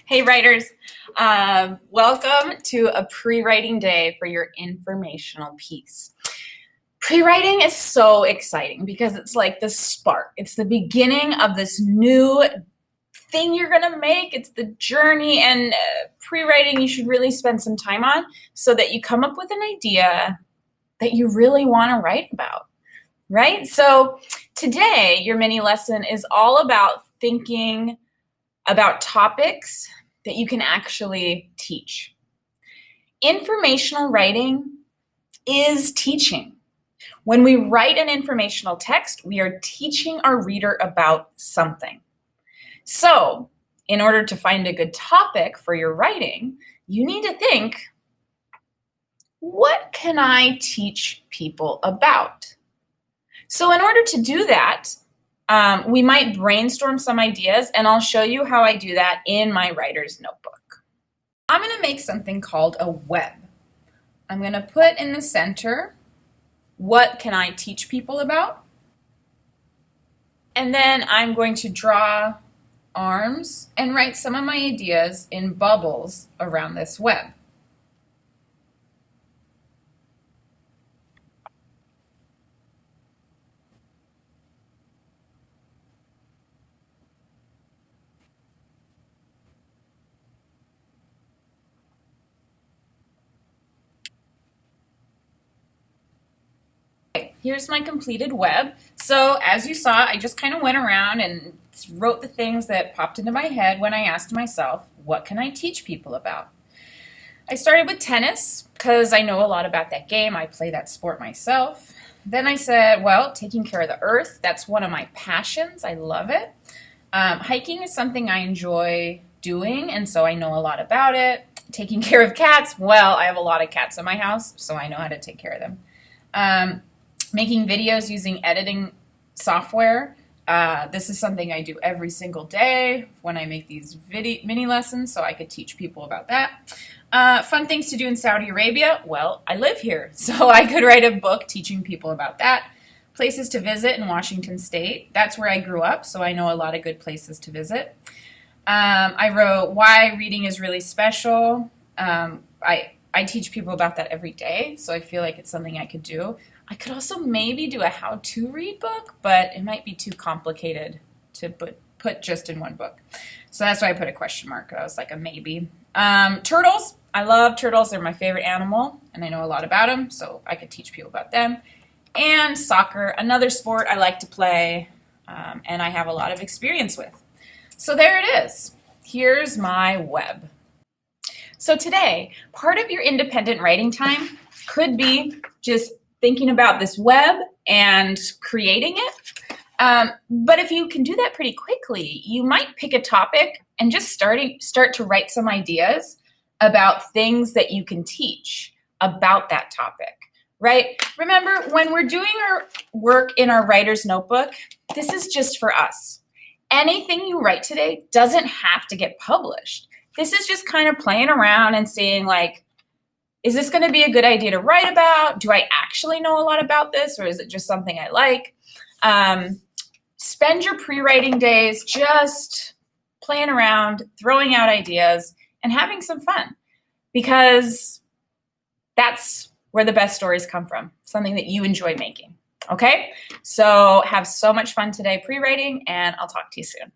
Hey writers, welcome to a pre-writing day for your informational piece. Pre-writing is so exciting because it's like the spark. It's the beginning of this new thing you're gonna make. It's the journey, and pre-writing you should really spend some time on so that you come up with an idea that you really wanna write about, right? So today, your mini lesson is all about thinking about topics that you can actually teach. Informational writing is teaching. When we write an informational text, we are teaching our reader about something. So, in order to find a good topic for your writing, you need to think, what can I teach people about? So in order to do that, we might brainstorm some ideas, and I'll show you how I do that in my writer's notebook. I'm going to make something called a web. I'm going to put in the center, what can I teach people about? And then I'm going to draw arms and write some of my ideas in bubbles around this web. Here's my completed web. So as you saw, I just kind of went around and wrote the things that popped into my head when I asked myself, what can I teach people about? I started with tennis because I know a lot about that game. I play that sport myself. Then I said, well, taking care of the earth, that's one of my passions. I love it. Hiking is something I enjoy doing, and so I know a lot about it. Taking care of cats, well, I have a lot of cats in my house, so I know how to take care of them. Making videos using editing software. This is something I do every single day when I make these mini lessons, so I could teach people about that. Fun things to do in Saudi Arabia. Well, I live here, so I could write a book teaching people about that. Places to visit in Washington State. That's where I grew up, so I know a lot of good places to visit. I wrote why reading is really special. I teach people about that every day, so I feel like it's something I could do. I could also maybe do a how-to read book, but it might be too complicated to put just in one book. So that's why I put a question mark. I was like a maybe. Turtles. I love turtles. They're my favorite animal, and I know a lot about them, so I could teach people about them. And soccer, another sport I like to play, and I have a lot of experience with. So there it is. Here's my web. So today, part of your independent writing time could be just thinking about this web and creating it. But if you can do that pretty quickly, you might pick a topic and just start to write some ideas about things that you can teach about that topic, right? Remember, when we're doing our work in our writer's notebook, this is just for us. Anything you write today doesn't have to get published. This is just kind of playing around and seeing, like, is this going to be a good idea to write about? Do I actually know a lot about this, or is it just something I like? Spend your pre-writing days just playing around, throwing out ideas, and having some fun, because that's where the best stories come from, something that you enjoy making. Okay? So have so much fun today pre-writing, and I'll talk to you soon.